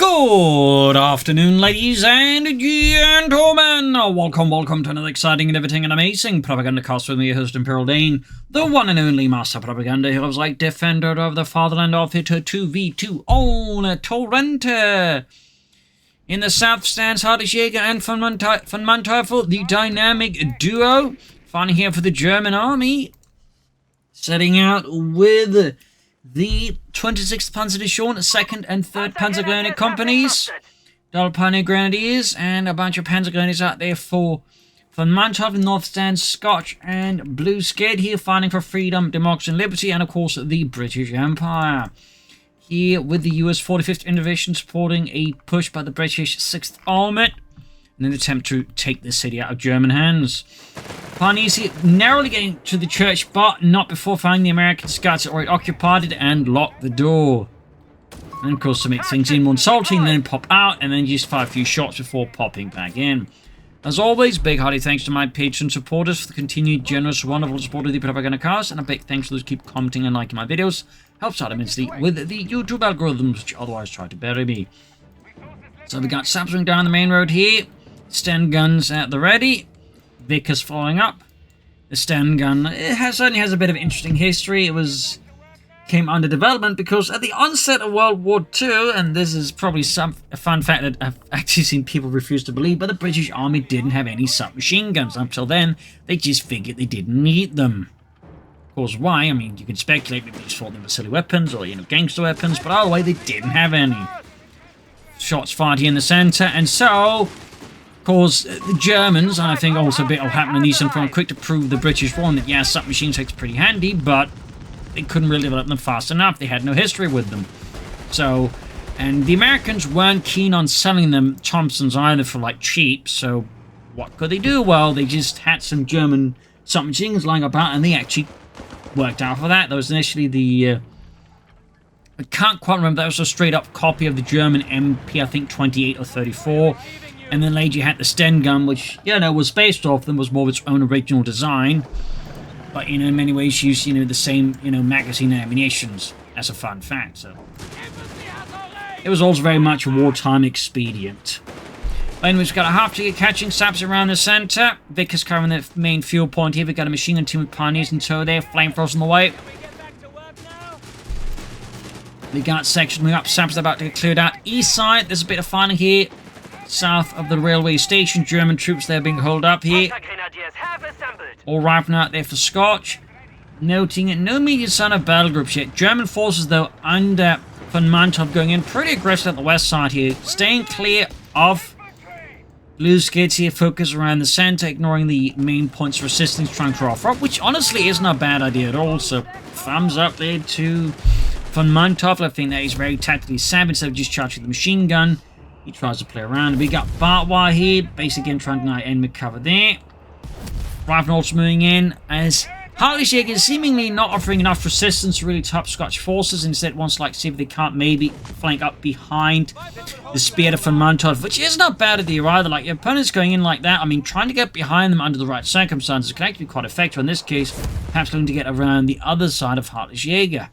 Good afternoon, ladies and gentlemen. Welcome to another exciting and everything and amazing Propagandacast with me, your host Imperial Dane, the one and only master propaganda who lives like defender of the fatherland of it 2v2 on Torrente. In the south stands Heartless and VonMant, the dynamic duo, fighting here for the German army, setting out with the 26th Panzer Division, 2nd and 3rd Panzer Grenadier Companies, Double Pioneer Grenadiers, and a bunch of Panzer Grenadiers out there for VonMant. In the north stands Scotch and Blueskid, here fighting for freedom, democracy and liberty, and of course the British Empire. Here with the US 45th Division supporting a push by the British 6th Armoured in an attempt to take the city out of German hands. Pioneers narrowly getting to the church, but not before finding the American scouts that already occupied it and locked the door. And of course, to make things even more insulting, then pop out and then just fire a few shots before popping back in. As always, big hearty thanks to my Patreon supporters for the continued generous, wonderful support of the Propagandacast, and a big thanks to those who keep commenting and liking my videos. Helps out immensely with the YouTube algorithms, which otherwise try to bury me. So we got Sapswing down the main road here, Sten guns at the ready. Vickers following up. The Sten gun certainly has a bit of interesting history. It came under development because at the onset of World War II, and this is probably a fun fact that I've actually seen people refuse to believe, but the British Army didn't have any submachine guns. Until then, they just figured they didn't need them. Of course, why? I mean, you can speculate maybe they just thought them were silly weapons or, gangster weapons, but either way, they didn't have any. Shots fired here in the center, and so of course, the Germans, and I think also a bit will happen in these, and from quick to prove the British wrong that, yeah, submachine takes pretty handy, but they couldn't really develop them fast enough. They had no history with them. So, and the Americans weren't keen on selling them Thompsons either for, cheap, so what could they do? Well, they just had some German submachines lying about, and they actually worked out for that. That was initially the, I can't quite remember, that was a straight-up copy of the German MP, I think 28 or 34. And then later you had the Sten gun, which, was based off them, was more of its own original design. But, in many ways used, the same, magazine and ammunitions, as a fun fact. So it was also very much a wartime expedient. But anyways, we've got a half-ticket catching Saps around the center. Vickers covering the main fuel point here. We've got a machine gun team with Pioneers in tow there. Flamethrowers on the way. We got section moving up. Saps about to get cleared out. East side, there's a bit of fighting here. South of the railway station, German troops there being held up here. All rifling out there for Scotch. Noting no immediate sign of battle groups yet. German forces, though, under VonMant going in pretty aggressive at the west side here. Staying clear of Blueskid here, focus around the center, ignoring the main points of resistance, trying to offer up, which honestly isn't a bad idea at all. So, thumbs up there to VonMant. I think that is very tactically savvy instead of just charging the machine gun. He tries to play around. We got barbed wire here. Basically, again, trying to deny enemy cover there. Rifle also moving in as Heartless is seemingly not offering enough resistance to really top Scotch forces. Instead, wants to see if they can't maybe flank up behind the spear of VonMant, which is not bad idea either. Your opponent's going in like that. I mean, trying to get behind them under the right circumstances can actually be quite effective. In this case, perhaps looking to get around the other side of Heartless. A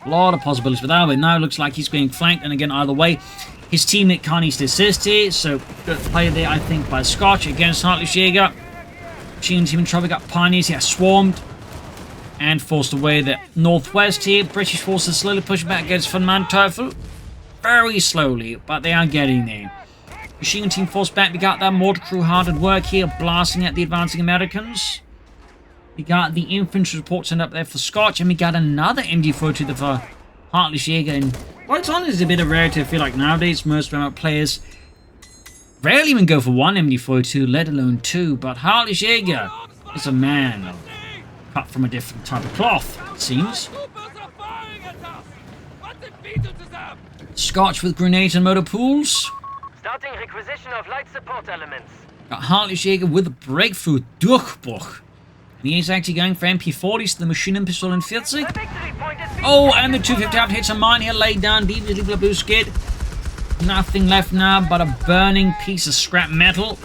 lot of possibilities for that, but now it looks like he's being flanked, and again, either way, his teammate can't assist here, so good play there, I think, by Scotch against Heartless. Machine team in trouble, got Pioneers here, swarmed, and forced away the northwest here. British forces slowly pushing back against VonMant. Very slowly, but they are getting there. Machine team forced back, we got that mortar crew hard at work here, blasting at the advancing Americans. We got the infantry support sent up there for Scotch, and we got another MD-42 for Heartless. And well, it's honestly a bit of rarity. I feel like nowadays most players rarely even go for one MD-42, let alone two. But Heartless is a man cut from a different type of cloth, it seems. Scotch with grenades and motor pools. Starting requisition of light support elements. Got Heartless with a breakthrough Durchbruch. He is actually going for MP40s, the Maschinenpistole in 40. Oh, and the 250 out hits a mine here, laid down deep with the Blueskid. Nothing left now but a burning piece of scrap metal.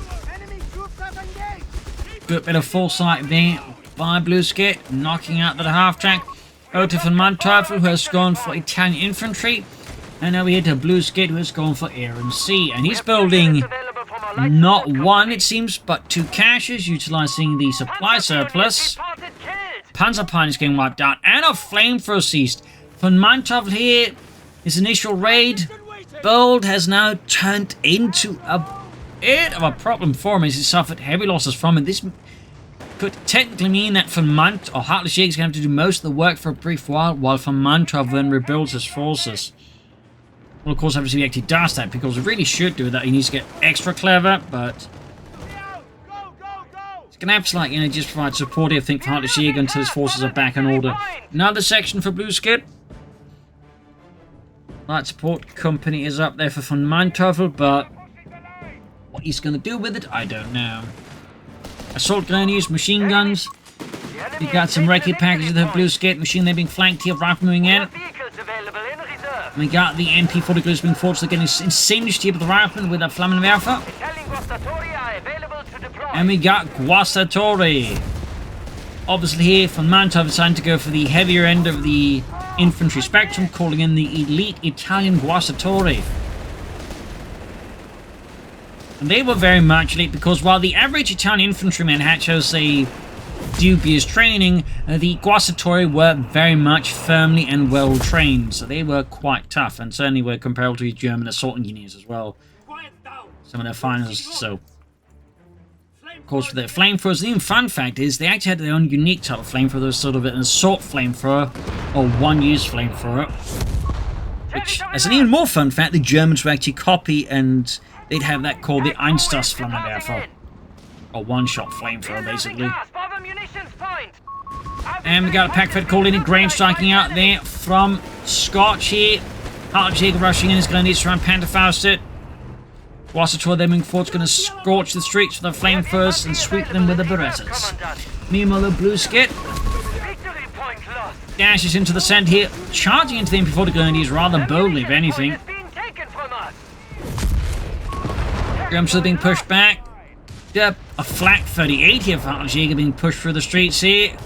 Good bit of foresight there by Blueskid, knocking out the half track. Out to VonMant, who has gone for Italian infantry. And over here to Blueskid, who's going for Air and Sea. And he's building not one, it seems, but 2 caches, utilizing the supply surplus. Panzer Pine is getting wiped out, and a flamethrower seized. VonMant here, his initial raid build has now turned into a bit of a problem for him as he suffered heavy losses from it. This could technically mean that VonMant or Heartless is going to have to do most of the work for a brief while VonMant then rebuilds his forces. Well, of course, obviously he actually does that, because he really should do that. He needs to get extra clever, but he's going to have to, like, you know, just provide support here, I think, for Heartless until his forces are back in order. Another section for Blueskid. Light support company is up there for VonMant, but what he's going to do with it, I don't know. Assault grenadiers, machine guns. We got some recce packages of Blueskid machine. They're being flanked here, rifle moving in. We got the MP-40 being forced to getting insanely steep with the rifle with a Flammenwerfer. And we got Guastatori. Obviously here, VonMant decided to go for the heavier end of the infantry spectrum, calling in the elite Italian Guastatori. And they were very much elite, because while the average Italian infantryman had shows a dubious training, the Guastatori were very much firmly and well trained, so they were quite tough, and certainly were comparable to German assault engineers as well. Some of their finest, so. Of course, with their flamethrowers, the even fun fact is they actually had their own unique type of flamethrower. There was sort of an assault flamethrower, or one-use flamethrower. Which, as an even more fun fact, the Germans would actually copy, and they'd have that called the Einstürzflammenwerfer. Flammenwerfer. A one-shot flamethrower, basically. And we got a pack fed called in, a grain striking out there from Scotch here. Heartless rushing in his grenadiers around Panterfausted. Guastatori then moving forward, going to scorch the streets with the flamethrowers and sweep them with the Berettas. Meanwhile, the Blueskid dashes into the center here, charging into the MP-40 grenadiers rather boldly, if anything. Germans are being pushed back. Yep, a flak 38 here for Heartless being pushed through the streets here.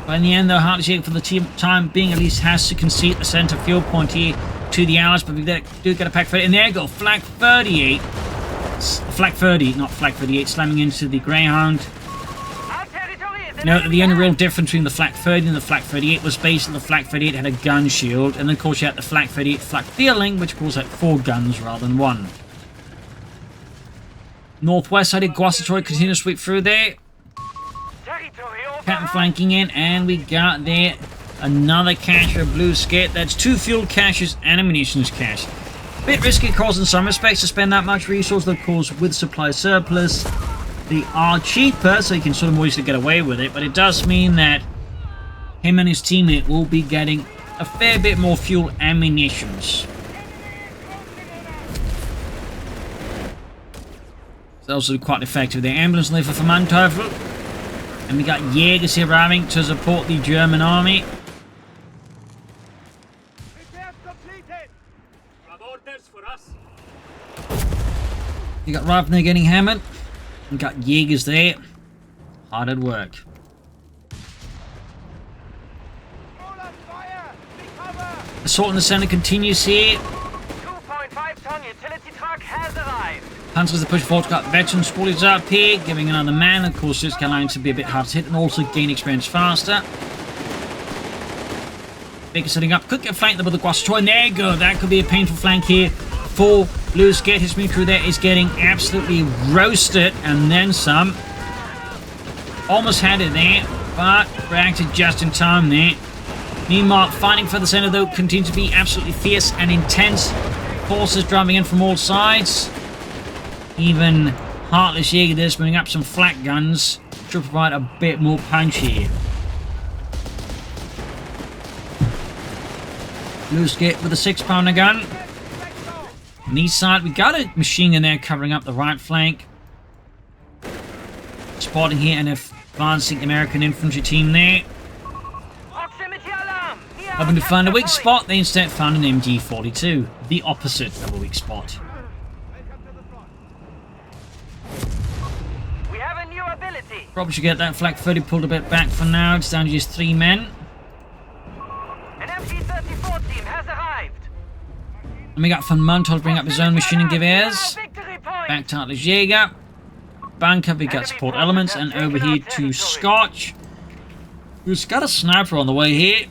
But in the end, though, Heartless for the time being at least has to concede the center field point here to the Allies, but we do get a pack 30. And there you go, flak 38. Flak 30, not flak 38, slamming into the Greyhound. Note that the only real difference between the flak 30 and the flak 38 was basically the flak 38 had a gun shield, and then of course you had the flak 38 flak fielding, which of course had 4 guns rather than 1. Northwest side of Guastatori continue to sweep through there. Captain flanking in, and we got there another cache of Blueskid. That's 2 fuel caches and a munitions cache. Bit risky, of course, in some respects to spend that much resource, of course, with supply surplus. They are cheaper, so you can sort of more easily get away with it, but it does mean that him and his teammate will be getting a fair bit more fuel and munitions. It's also quite effective. The ambulance liver for Manteuffel. And we got Jägers here arriving to support the German army. You got Ravner getting hammered. We got Jägers there. Hard at work. Assault in the center continues here. 2.5-ton utility truck has arrived. Panzers the push forward, got veteran spoilers up here, giving another man. Of course, this can to be a bit hard to hit and also gain experience faster. Baker setting up, could get flanked with the Guastatori, and there you go. That could be a painful flank here for Blueskid. His move crew there is getting absolutely roasted, and then some. Almost had it there, but reacted just in time there. Meanwhile, fighting for the center though continues to be absolutely fierce and intense. Forces driving in from all sides. Even Heartless Jäger there bringing up some flak guns to provide a bit more punch here. Blueskid with a 6-pounder gun. On the east side, we got a machine gun there covering up the right flank. Spotting here an advancing American infantry team there. Hoping to find a weak spot, they instead found an MG42, the opposite of a weak spot. We have a new ability. Probably should get that flak 30 pulled a bit back for now. It's down to just 3 men. An MG3040 And we got VonMant to bring up his own machine and geweers. Victory point. Back to Heartless Jäger. Bunker, we got support elements. And over here to Scotch, who's got a sniper on the way here.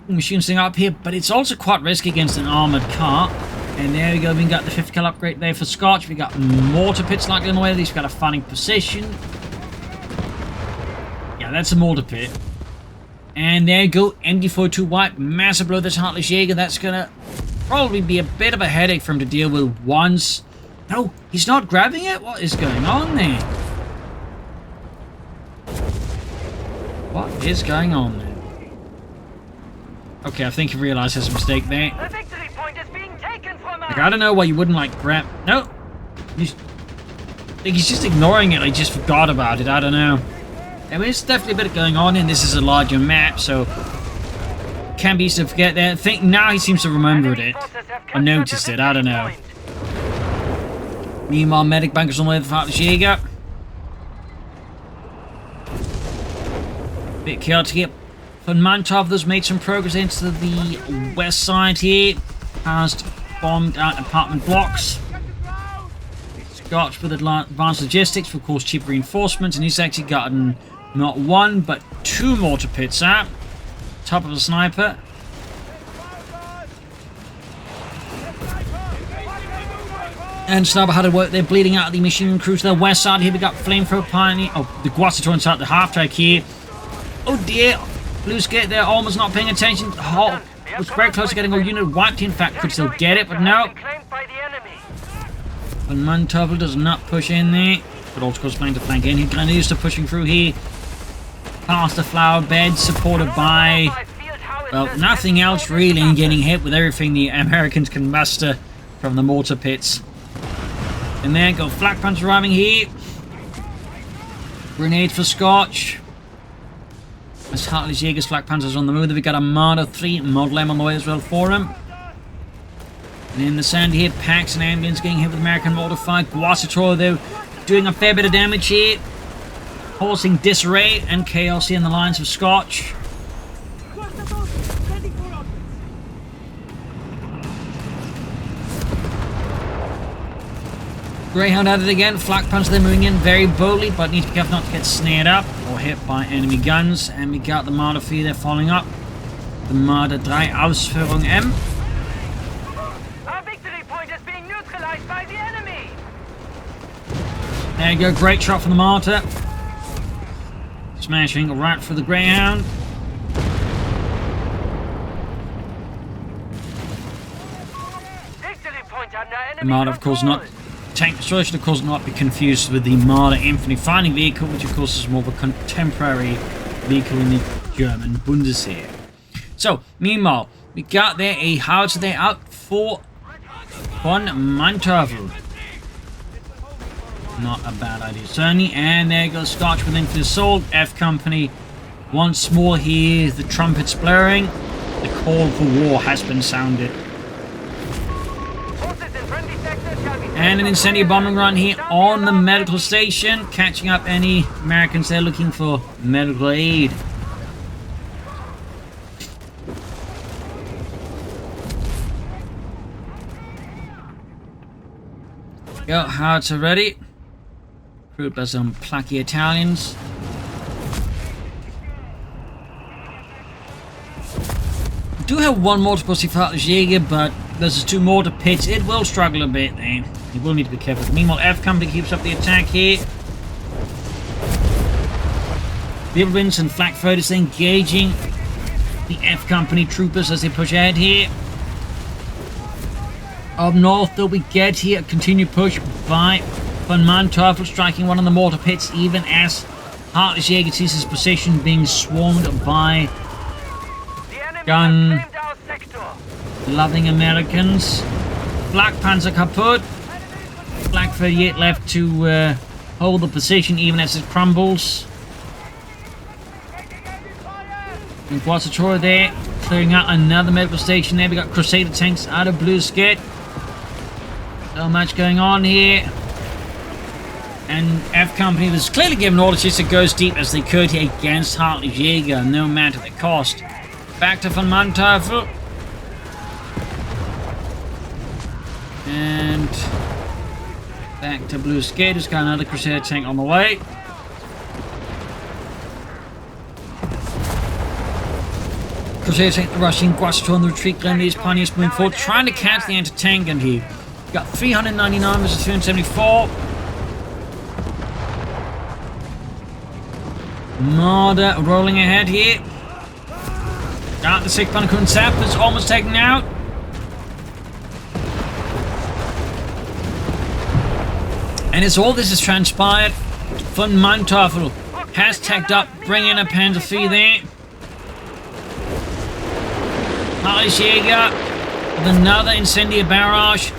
Machine thing up here, but it's also quite risky against an armored car. And there we go, we got the 5th kill upgrade there for Scotch. We got mortar pits likely on the way. At least we got a fighting position. Yeah, that's a mortar pit. And there you go, MD42 wipe, massive blow. This Heartless Jäger. That's gonna probably be a bit of a headache for him to deal with once. No, he's not grabbing it. What is going on there? What is going on there? Okay, I think he realized his mistake there. The victory point is being taken from us. Like, I don't know why you wouldn't, like, grab... No! I think he's just ignoring it. I just forgot about it. I don't know. I mean, it's definitely a bit going on, and this is a larger map, so... Can be easy to forget that. I think now he seems to remember it. Or noticed it. I don't know. Meanwhile, medic bunkers on the way with Heartless Jäger. Bit chaotic here. VonMant, those made some progress into the west side here. Past bombed out apartment blocks. Scotch with advanced logistics for, of course, cheap reinforcements. And he's actually gotten not one, but 2 mortar pits out. Top of a sniper. And Sniper had to work there, bleeding out of the machine crew to the west side. Here we got Flamethrower Pioneer. Oh, the Guasator inside the half-track here. Oh dear. Blueskid there, almost not paying attention. Halt was very close to getting a unit wiped. In fact, could still get it, but no. VonMant does not push in there. But also goes flank to flank in. He kind of used to pushing through here. Past the flower bed, supported by, well, nothing else really, and getting hit with everything the Americans can muster from the mortar pits. And there go flak punch arriving here. Grenade for Scotch. As Heartless Jäger's flak panzers on the move. We got a Marder 3 Model M on the way as well for him. And in the sand here, Pax and Ambulance getting hit with American mortar fire. Guasator though doing a fair bit of damage here. Causing disarray and chaos here in the lines of Scotch. Greyhound at it again. Flak punch, they're moving in very boldly, but need to be careful not to get snared up or hit by enemy guns. And we got the Marder 4 there following up. The Marder 3 Ausführung M. Our victory point is being neutralized by the enemy. There you go, great shot from the Marder. Smashing right through the Greyhound. Victory point under enemy The Marder, of course, not... Tank destroyer should, of course, not be confused with the Marder infantry fighting vehicle, which, of course, is more of a contemporary vehicle in the German Bundesheer. So, meanwhile, we got there a howitzer there out for VonMant. Not a bad idea, certainly. And there goes Scotch with infantry assault. F Company once more here. The trumpets blaring. The call for war has been sounded. And an incendiary bombing run here on the medical station, catching up any Americans there looking for medical aid. Go, howitzer ready. Crewed by some plucky Italians. We do have one mortar pussy for Heartless Jäger, but versus 2 mortar pits, it will struggle a bit there. You will need to be careful. Meanwhile, F Company keeps up the attack here. Whirlwinds and flak throwers engaging the F Company troopers as they push ahead here. Up north, though, we get here a continued push by VonMant, striking one of the mortar pits, even as Heartless Jäger sees his position being swarmed by gun-loving Americans. Flak Panzer kaputt. Flak 38 left to hold the position even as it crumbles. And Guasator there, clearing out another medical station there. We got Crusader tanks out of Blueskid. So much going on here. And F Company was clearly given orders just to go as deep as they could here against Heartless Jaeger, no matter the cost. Back to VonMant. And back to Blueskid, who's got another Crusader tank on the way. Crusader tank rushing, Guasto on the retreat, Grenadiers, Pioneers moving forward, trying to catch the anti-tank gun here. Got 399 versus 374. Marder rolling ahead here. Got the 6-pounder Kunsap that's almost taken out. And as all this has transpired, VonMant has tagged up, bringing a Panzer III there. Heartless Jaeger with another incendiary barrage.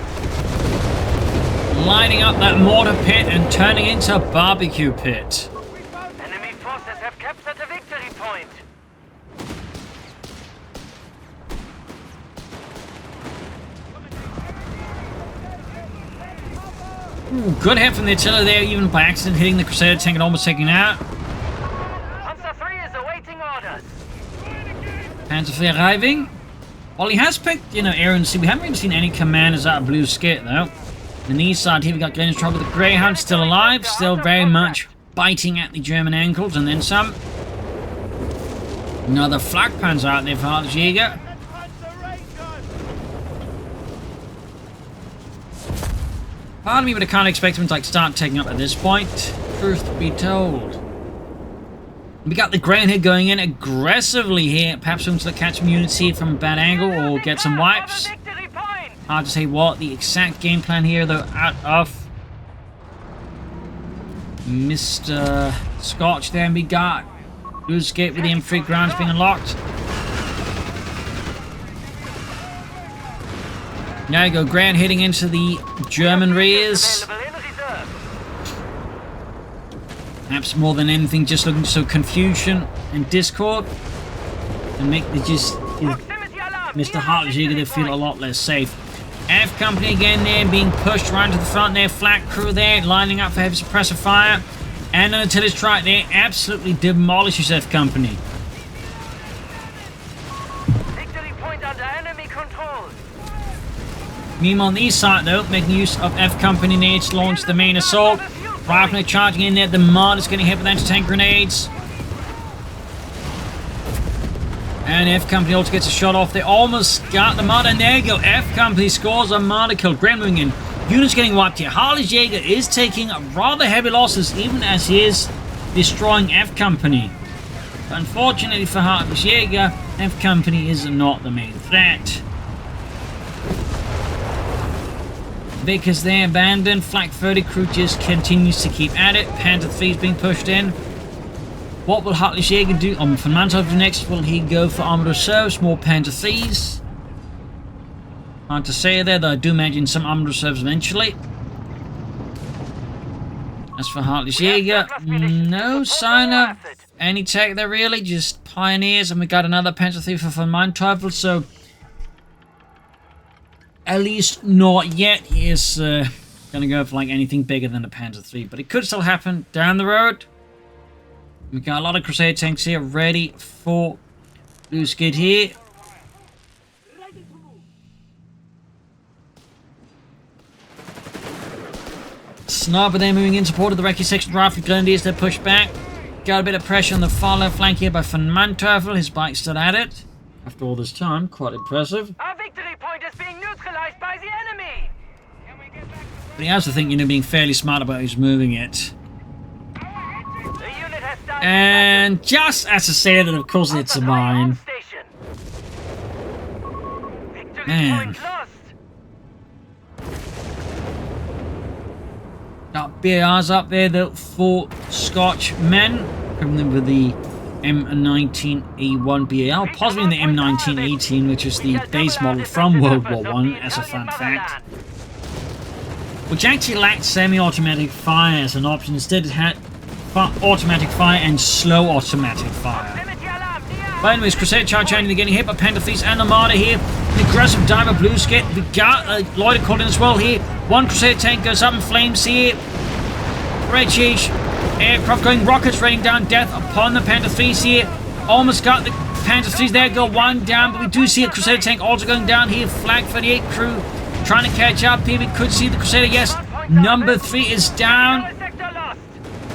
Lining up that mortar pit and turning into a barbecue pit. Enemy forces have captured a victory point. Ooh, good hit from the artillery there, even by accident hitting the Crusader tank and almost taking it out. Panzer III is awaiting orders. Panzer III arriving. Well, he has picked, air and sea. We haven't really seen any commanders out of Blueskid, though. On the east side here, we got Glenn trouble with the Greyhound, still alive, still very much biting at the German ankles, and then some. Another flak panzer out there for Heartless Jaeger. Part of me would have kind of expected him to start taking up at this point. Truth be told. We got the Greyhound here going in aggressively here. Perhaps going to catch some units here from a bad angle or get some wipes. Hard to say what the exact game plan here, though, out of Mr. Scotch. Then we got Blueskid with the infantry grounds being unlocked. There you go, Grant hitting into the German rears. Perhaps more than anything, just looking to sow confusion and discord and make the Mr. Heartless Jaeger feel a lot less safe. F Company again there, being pushed right to the front there. Flak crew there, lining up for heavy suppressive fire. And an artillery strike there absolutely demolishes F Company. Victory point under enemy control. Meanwhile, on the east side, though, making use of F Company needs to launch the main assault. Riflemen charging in there. The Mod is getting hit with anti-tank grenades. And F Company also gets a shot off. They almost got the Mod, and there you go. F Company scores a martyr kill. Graham moving in. Units getting wiped here. Heartless Jaeger is taking rather heavy losses, even as he is destroying F Company. But unfortunately for Heartless Jaeger, F Company is not the main threat. Because they abandoned, Flak 30 crew just continues to keep at it. Panzer III is being pushed in. What will Heartless Jaeger do? VonMant do next. Will he go for armored reserves? More Panzer IIIs? Hard to say there, though I do imagine some armored reserves eventually. As for Heartless Jaeger, no sign of any tech there really, just Pioneers, and we got another Panzer III for VonMant, so at least not yet. He is going to go for anything bigger than a Panzer III, but it could still happen down the road. We got a lot of Crusader tanks here ready for Blueskid here. Sniper there moving in support of the Recce section. Rifle Grenadiers, they're pushed back. Got a bit of pressure on the far left flank here by VonMant. His bike's still at it. After all this time, quite impressive. Our victory point is being neutralized by the enemy. But he has to think, being fairly smart about who's moving it. And just as to say that, of course, it's a mine. Man. Got BARs up there, though, for Scotch men. Coming in with the M19A1 BAR, possibly in the M1918, which is the base model from World War I, as a fun fact. Which actually lacked semi-automatic fire as an option. Instead, it had automatic fire and slow automatic fire. But anyways, Crusader charge they're getting hit by Panzer IIIs and Armada here. The aggressive diver Blueskid. We got Lloyd called in as well here. One Crusader tank goes up in flames here. British aircraft going rockets, raining down death upon the Panzer 3s here. Almost got the Panzer 3s there, go one down, but we do see a Crusader tank also going down here. Flag 38 crew trying to catch up here. We could see the Crusader, yes. Number 3 is down.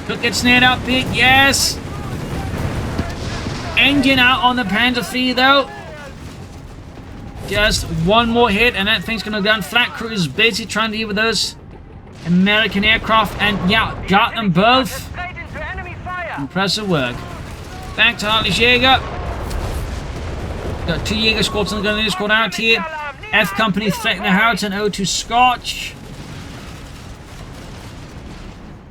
Could get snared up here, yes. Engine out on the Panzer 3 though. Just one more hit and that thing's gonna go down. Flat crew is busy trying to deal with those American aircraft, and yeah, got them both. Impressive work. Back to Heartless Jaeger. Got 2 Jaeger squads on the gun squad out here. F Company threatening the Howitzer and O2 Scotch.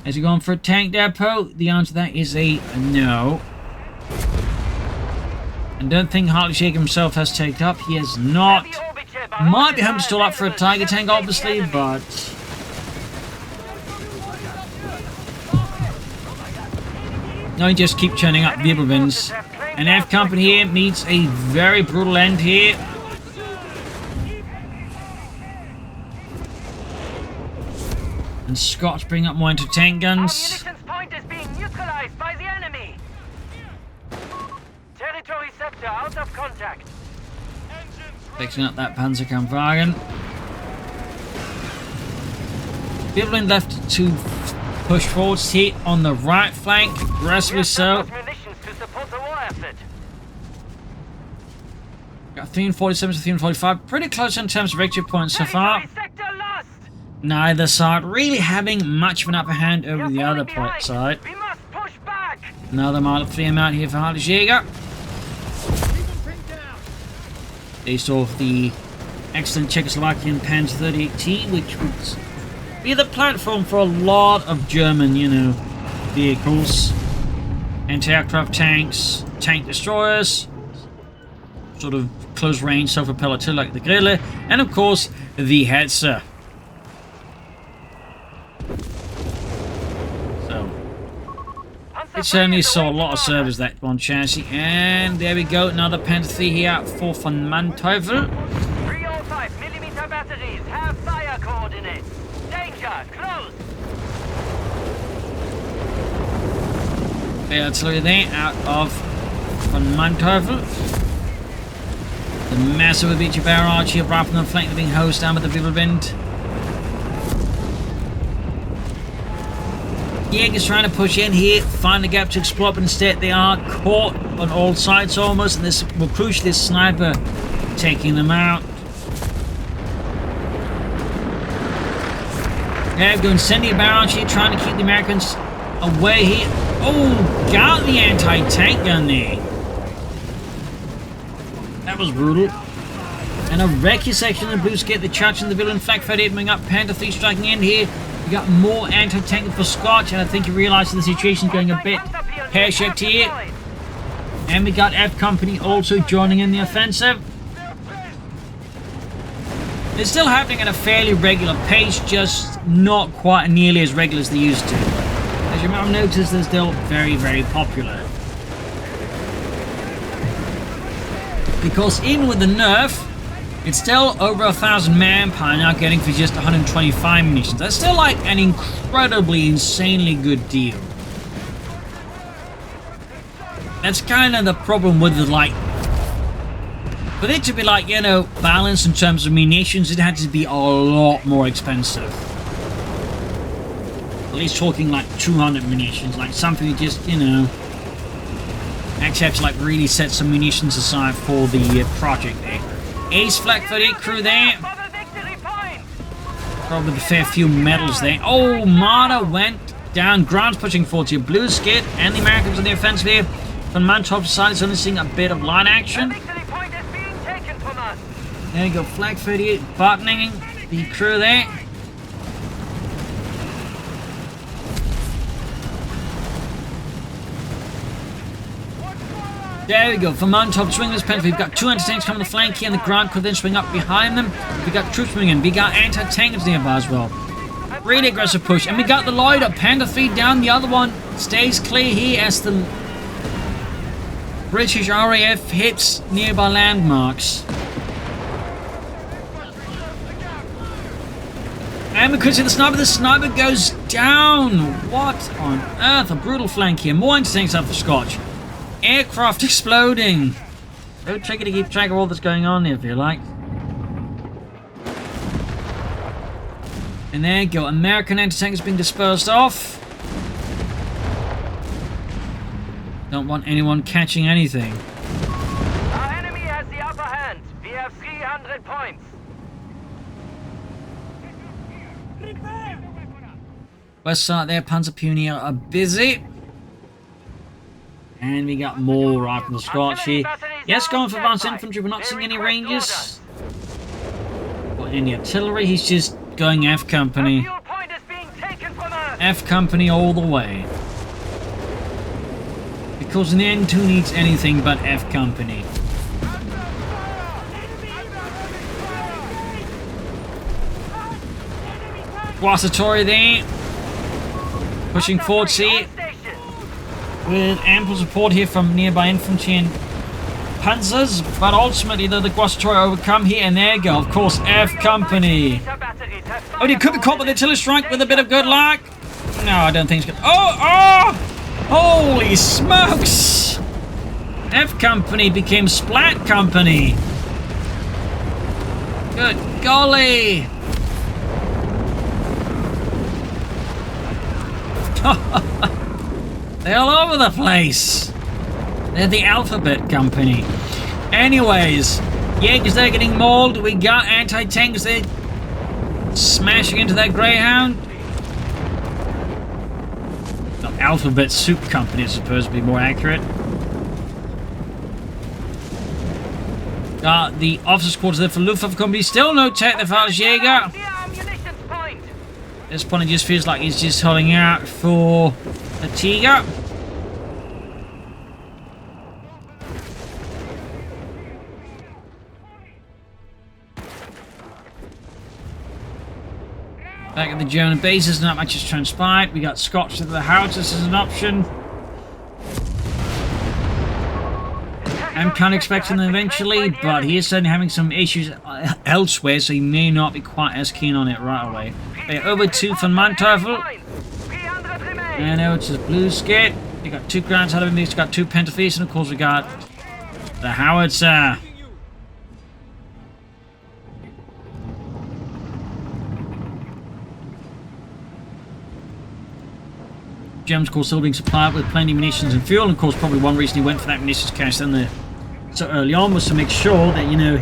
Is he going for a tank depot? The answer to that is a no. I don't think Heartless Jaeger himself has taken up. He has not. Might be home still up for a Tiger tank, obviously, but no, just keep churning up Wirbelwinds. And F Company here meets a very brutal end here. And Scotch bring up more anti-tank guns. Point is being neutralized by the enemy. Territory sector out of contact. Fixing up that Panzerkampfwagen. Wirbelwind left to push forwards here on the right flank, aggressively so. Got 347 to 345, pretty close in terms of victory points so far. Neither side really having much of an upper hand over the other side. Another Mark 3M out here for Heartless Jaeger. Based off the excellent Czechoslovakian Panzer 38T, which would be the platform for a lot of German, vehicles. Anti-aircraft tanks, tank destroyers, sort of close-range self-propelled too, like the Grille, and of course, the Hetzer. So, it certainly saw a lot of service, that one chassis. And there we go, another Panzer 3 here out for VonMant. 305mm batteries have fire coordinates. Danger, close. Artillery there out of VonMant. The massive Avicii barrage here right from the flank, being hosed down with the Wirbelwind. Jaeger's trying to push in here, find the gap to explode, but instead they are caught on all sides almost, and this will crucially this sniper taking them out. There we go, incendiary barrage here, trying to keep the Americans away here. Oh, got the anti-tank gun there. That was brutal. And a wrecky section of the Blueskid, the charge and the villain flag 38 moving up, Panther 3 striking in here. We got more anti-tank for Scotch, and I think he realizes the situation is going a bit pear-shaped here. And we got F Company also joining in the offensive. It's still happening at a fairly regular pace, just not quite nearly as regular as they used to. As you might have noticed, they're still very, very popular. Because even with the nerf, it's still over 1,000 manpower now getting for just 125 munitions. That's still like an incredibly, insanely good deal. That's kind of the problem with the, like, for it to be like, balanced in terms of munitions, it had to be a lot more expensive. At least talking like 200 munitions, like something you just, actually have to like really set some munitions aside for the project there. Ace Flag 38 crew there. Probably a fair few medals there. Oh, Marta went down. Grant's pushing forward to Blueskid, and the Americans on the offensive here. VonMant top side is only seeing a bit of line action. There you go, Flag 38 buttoning the crew there. There we go, VonMant top swing this pen. We've got 2 anti-tanks coming to the flank here, and the Grant could then swing up behind them. We got troops moving in. We got anti-tankers nearby as well. Really aggressive push. And we got the Lloyd up, Panda 3 down. The other one stays clear here as the British RAF hits nearby landmarks. And we could see the sniper goes down. What on earth? A brutal flank here. More anti-tanks up for Scotch. Aircraft exploding. So tricky to keep track of all that's going on here, if you like. And there you go. American anti-tanks being dispersed off. Don't want anyone catching anything. Our enemy has the upper hand. We have 300 points. West side there, Panzer Pioneer are busy. And we got more rifle Scotch here. Yes, going for advanced infantry. We're not seeing any ranges. Or any artillery. He's just going F company. F company all the way. Because in the end, who needs anything but F company? Guastatory there. Pushing forward, see. With ample support here from nearby infantry and panzers. But ultimately, though, the Guastatory overcome here. And there you go. Of course, F company. Oh, you could be caught with the artillery strike with a bit of good luck. No, I don't think it's good. Oh! Holy smokes! F company became Splat company. Good golly! They're all over the place. They're the Alphabet Company. Anyways, Jaegers, they're getting mauled. We got anti-tanks there smashing into that Greyhound. The Alphabet Soup Company is supposed to be more accurate. Got the officers' quarters there for Luftwaffe Company. Still no tech there for Jaeger. At this point, it just feels like he's just holding out for a Tiger. Back at the German bases, not much has transpired. We got Scotch to the Heartless as an option. I'm kind of expecting them eventually, but he is certainly having some issues elsewhere, so he may not be quite as keen on it right away. Okay, over to VonMant. And over to Blueskid. We got two grounds out of him. He's got two Pentafees, and of course we got the howitzer. Germans, of course, still being supplied with plenty of munitions and fuel. And of course, probably one reason he went for that munitions cache so early on was to make sure that, you know,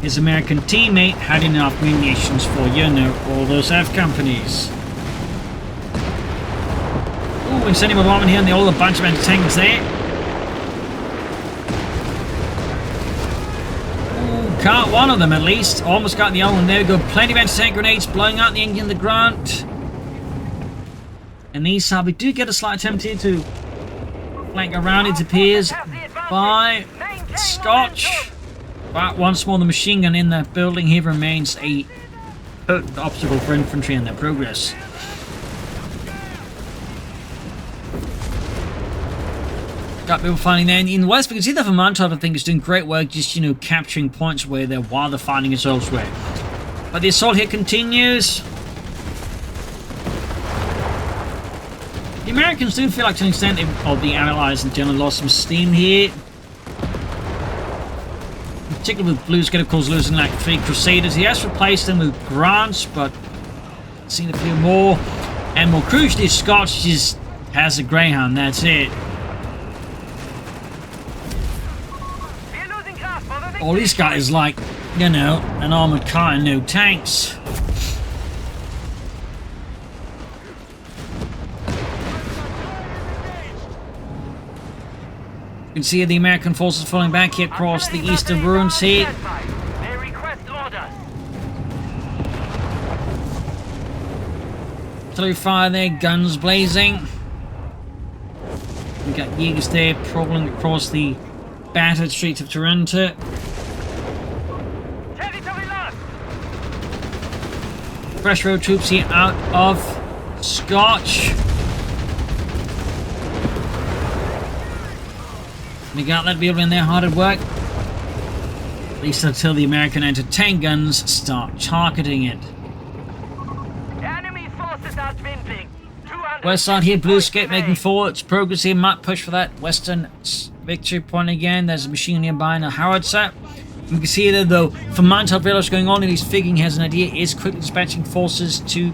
his American teammate had enough munitions for, you know, all those F companies. Ooh, incendiary bombardment here, and all the bunch of anti-tanks there. Ooh, caught one of them at least. Almost got the other one. There we go. Plenty of anti-tank grenades blowing out the engine in the grunt. And these we do get a slight attempt here to flank around, it appears, by Scotch. But once more, the machine gun in that building here remains a potent obstacle for infantry and their progress. Got people fighting there in the west. We can see the VonMant type of thing is doing great work, just, you know, capturing points where they're while they're fighting us elsewhere. But the assault here continues. The Americans do feel like, to an extent, of the Allies in general, lost some steam here. Particularly with Blueskid, of course, losing like 3 Crusaders. He has replaced them with Grants, but seen a few more. And more crucially, Scotch just has a Greyhound, that's it. All he's got is like, you know, an armoured car and no tanks. You can see the American forces falling back here across the eastern ruins here. Artillery fire there, guns blazing. We got Jaegers there prowling across the battered streets of Torrente. Fresh road troops here out of Scotch. We got that building in there hard at work. At least until the American anti-tank guns start targeting it. West side here, Blueskid making forwards. Progress here, might push for that western victory point again. There's a machine nearby and a howitzer. We can see there though, VonMant has what's going on and he's figuring he has an idea. Is quickly dispatching forces to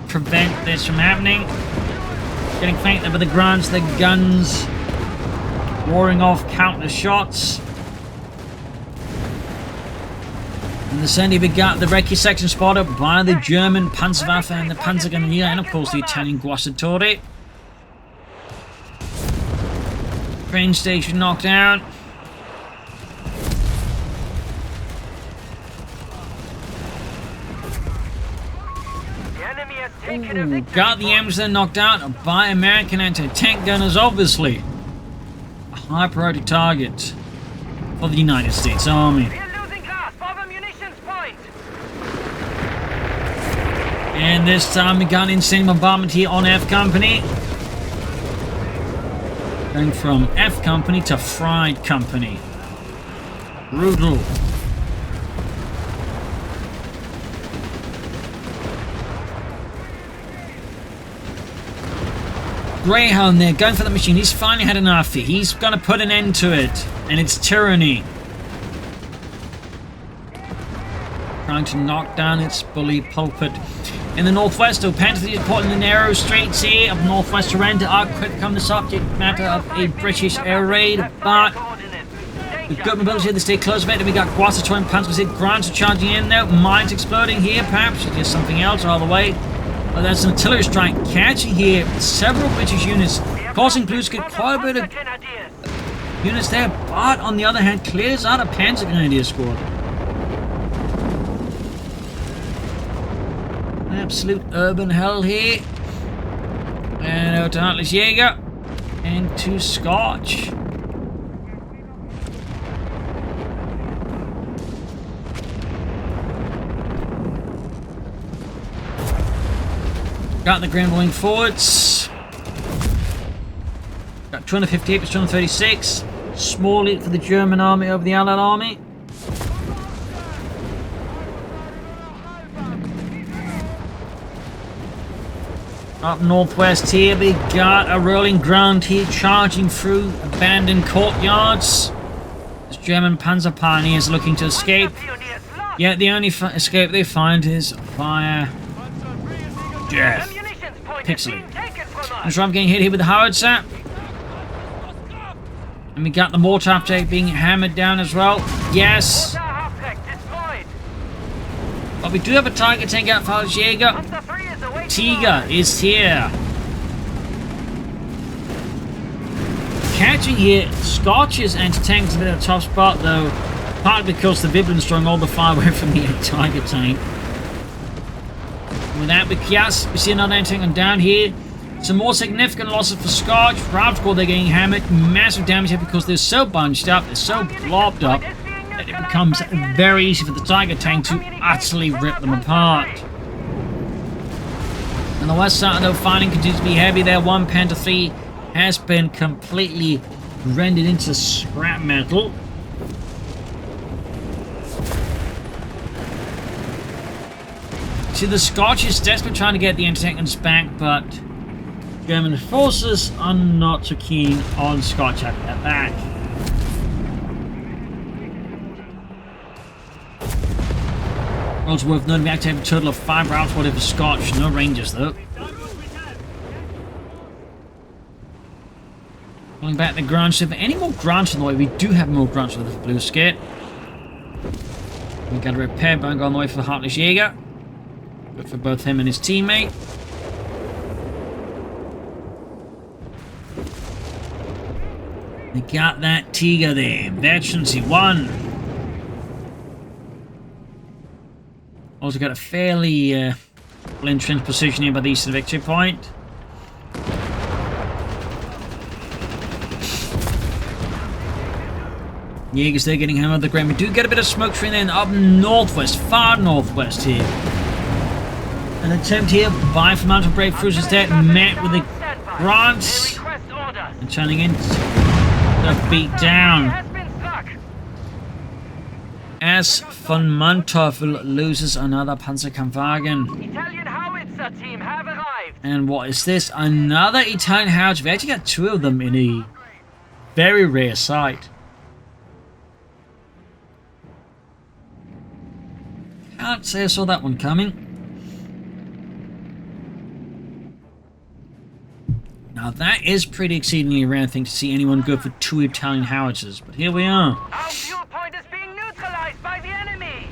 prevent this from happening. Getting flanked over the grunts, the guns roaring off countless shots. In the center we got the recce section spotted by the German Panzerwaffe and the Panzergrenadier, and of course the Italian Guastatory. Train station knocked out. Ooh, got the Amazon knocked out by American anti-tank gunners, obviously. A high priority target for the United States Army. And this time we got an insane bombardment here on F Company. Going from F Company to Fried Company. Brutal. Greyhound there, going for the machine. He's finally had enough. He's going to put an end to it. And it's tyranny. Trying to knock down its bully pulpit. In the northwest, though, Panzer is caught in the narrow straits here of northwest Torrente. Are quick to become the subject matter of a British air raid, but we've got mobility here to stay close of it. And we got Guastatory and Panzer Grants are charging in there. Mines exploding here, perhaps. It's just something else all the way. But there's an artillery strike catching here several British units, causing Blueskid quite a bit of units there, but on the other hand, clears out a Panzer Grenadier squad. Absolute urban hell here. And out to Heartless Jaeger. And to Scotch. Got the Grambling forwards. Got 258 to 236. Small lead for the German army over the Allied army. Up northwest here, we got a rolling ground here charging through abandoned courtyards. This German Panzer Pioneers looking to escape. Yet the only escape they find is via death. Pixely. And so I'm getting hit here with the howitzer. And we got the mortar uptake being hammered down as well. Yes. But we do have a target tank out for Jaeger. Tiger is here. Catching here, Scotch's anti-tank's a bit of a tough spot though. Partly because the Viblin's throwing all the fire away from the Tiger tank. With that, we see another anti-tank on down here. Some more significant losses for Scotch. Round squad, they're getting hammered. Massive damage here because they're so bunched up, they're so blobbed up, that it becomes very easy for the Tiger tank to utterly rip them apart. On the west side, though, fighting continues to be heavy there. One Panther 3 has been completely rendered into scrap metal. See, the Scotch is desperately trying to get the anti-tankers back, but German forces are not so keen on Scotch having that back. Also worth noting, we actually have a total of 5 rounds for Scotch, no Rangers though. Pulling back the grunts. If any more grunts on the way, we do have more grunts with the Blueskid. We got a repair bug on the way for the Heartless Jaeger. Good for both him and his teammate. We got that Tiger there. Veterancy 1. Also got a fairly well-entrenched position here by the eastern victory point. Jaegers there getting hammered on the ground. We do get a bit of smoke screen then up northwest, far northwest here. An attempt here by VonMant to break through his dead, met with the grants and turning into the beat down. As VonMant loses another Panzerkampfwagen. Italian howitzer team have arrived. arrived. And what is this? Another Italian house. We actually got two of them in a very rare sight. Can't say I saw that one coming. Now that is pretty exceedingly rare thing to see anyone go for two Italian howitzers, but here we are. Our fuel point is being neutralized by the enemy.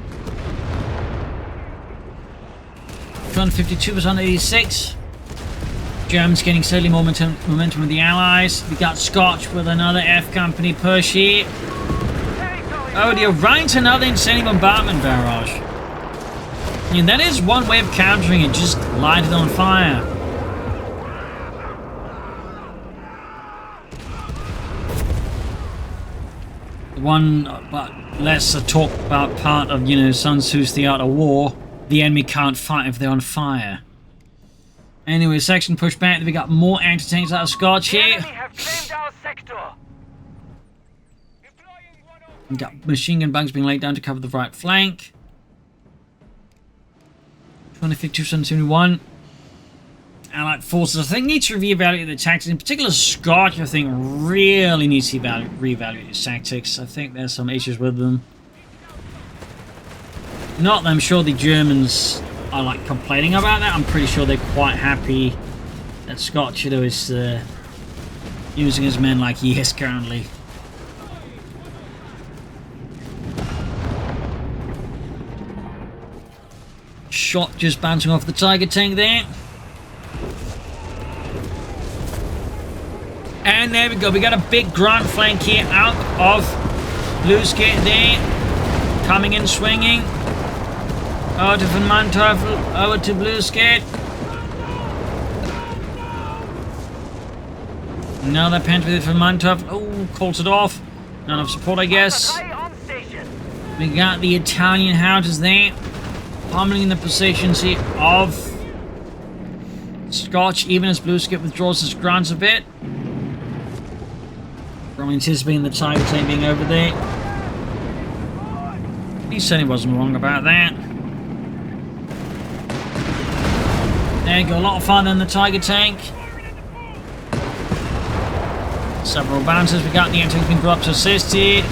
252% 86. Germans getting steadily more momentum with the Allies. We got Scotch with another F Company push here. Oh dear, right into another insane bombardment barrage. And that is one way of countering it, just light it on fire. One but less a talk about part of, you know, Sun Tzu's The Art of War. The enemy can't fight if they're on fire. Anyway, section pushed back. We got more anti-tanks out of Scotch here. The enemy have claimed our sector. We got machine gun bunks being laid down to cover the right flank. 252-71. Allied forces, I think, need to reevaluate their tactics. In particular, Scotch, I think, really needs to reevaluate his tactics. I think there's some issues with them. Not that I'm sure the Germans are, like, complaining about that. I'm pretty sure they're quite happy that Scotch, you know, is using his men like he is currently. Shot just bouncing off the Tiger tank there. And there we go. We got a big grunt flank here out of Blueskid there. Coming in swinging. Over to VonMant, over to Blueskid. Another pent with VonMant. Oh, calls it off. None of support, I guess. We got the Italian houses there. Pummeling the positions here of Scotch, even as Blueskid withdraws his grunts a bit. Probably anticipating the Tiger tank being over there. He certainly wasn't wrong about that. There you go, a lot farther than the Tiger tank. Several bounces, we got the anti-tank being brought up to assist here.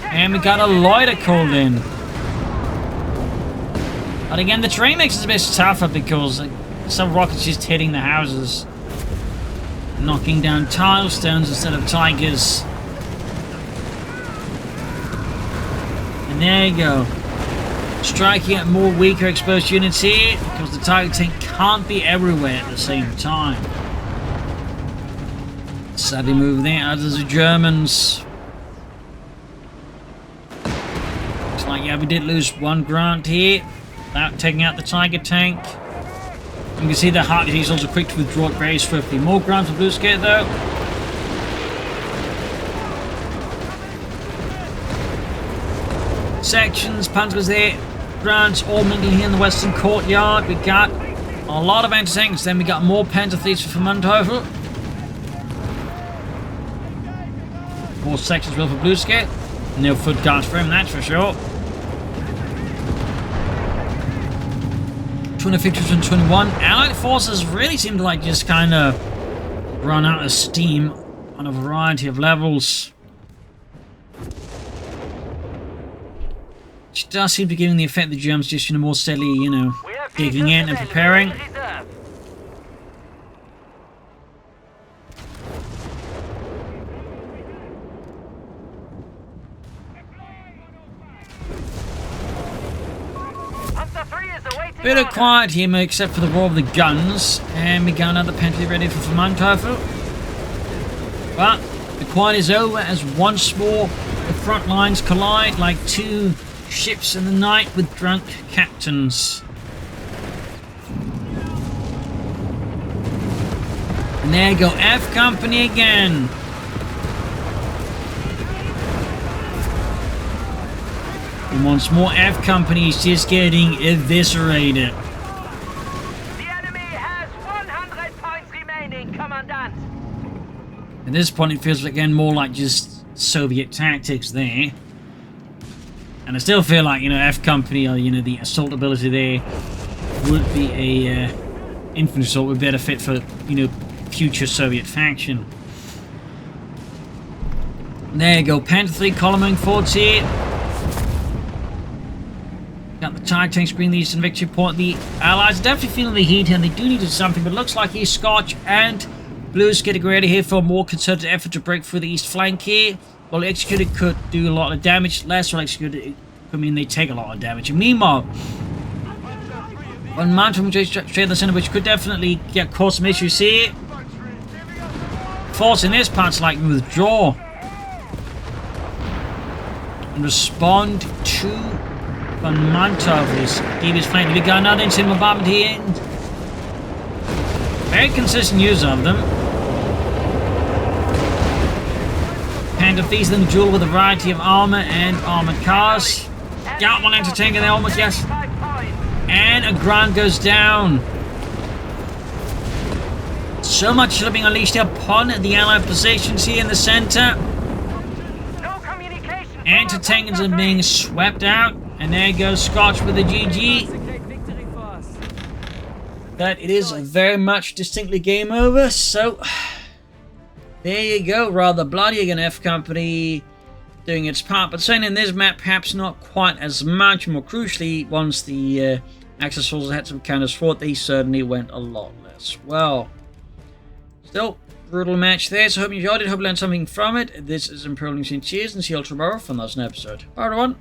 And we got a loiter called in. But again, the terrain makes it a bit tougher because some rockets just hitting the houses. Knocking down tile stones instead of Tigers. And there you go. Striking at more weaker exposed units here because the Tiger tank can't be everywhere at the same time. Sadly move there, as does the Germans. Looks like, yeah, we did lose one grunt here. Without taking out the Tiger tank. You can see the Heartless is also quick to withdraw very swiftly. More ground for Blueskid though. Sections, Panzers there. Grunts all mingling here in the western courtyard. We got a lot of anti-tanks. Then we got more Panzer thieves for VonMant. More sections will for Blueskid. No foot guards for him, that's for sure. 251. Allied forces really seem to like just kind of run out of steam on a variety of levels. Which does seem to be giving the effect the Germans just, you know, more steadily, you know, digging in and preparing. Bit of quiet here, except for the roar of the guns, and we got another pantry ready for VonMant. But the quiet is over as once more the front lines collide like two ships in the night with drunk captains. And there you go, F Company again. And once more, F Company is just getting eviscerated. The enemy has 100 points remaining, Commandant. At this point, it feels again more like just Soviet tactics there. And I still feel like, you know, F Company or, you know, the assault ability there would be a infantry assault would be better fit for, you know, future Soviet faction. There you go, Panzer 3 columning forwards here. Got the TIE tanks bringing the Eastern Victory Point. The Allies are definitely feeling the heat here, and they do need to do something, but it looks like here Scotch and Blueskid getting ready here for a more concerted effort to break through the east flank here. Well, executed could do a lot of damage. Less well executed could mean they take a lot of damage. And meanwhile, VonMant from straight in the center, which could definitely cause some issues here. Forcing this part's like withdraw and respond to VonMant of this devious flank. We got another instant bombardment here. Very consistent use of them. Panzer thieves in the duel with a variety of armor and armored cars. Got one anti-tank in there almost, yes. And a ground goes down. So much should have been unleashed upon the Allied positions here in the center. Anti-tanks are being swept out. And there goes Scotch with a GG. But it is very much distinctly game over. So there you go. Rather bloody again, F Company doing its part. But saying in this map, perhaps not quite as much. More crucially, once the Axis forces had some counters fought, they certainly went a lot less well. Still, brutal match there. So hope you enjoyed it. Hope you learned something from it. This is Imperial News. Cheers and see you all tomorrow for another episode. Bye everyone.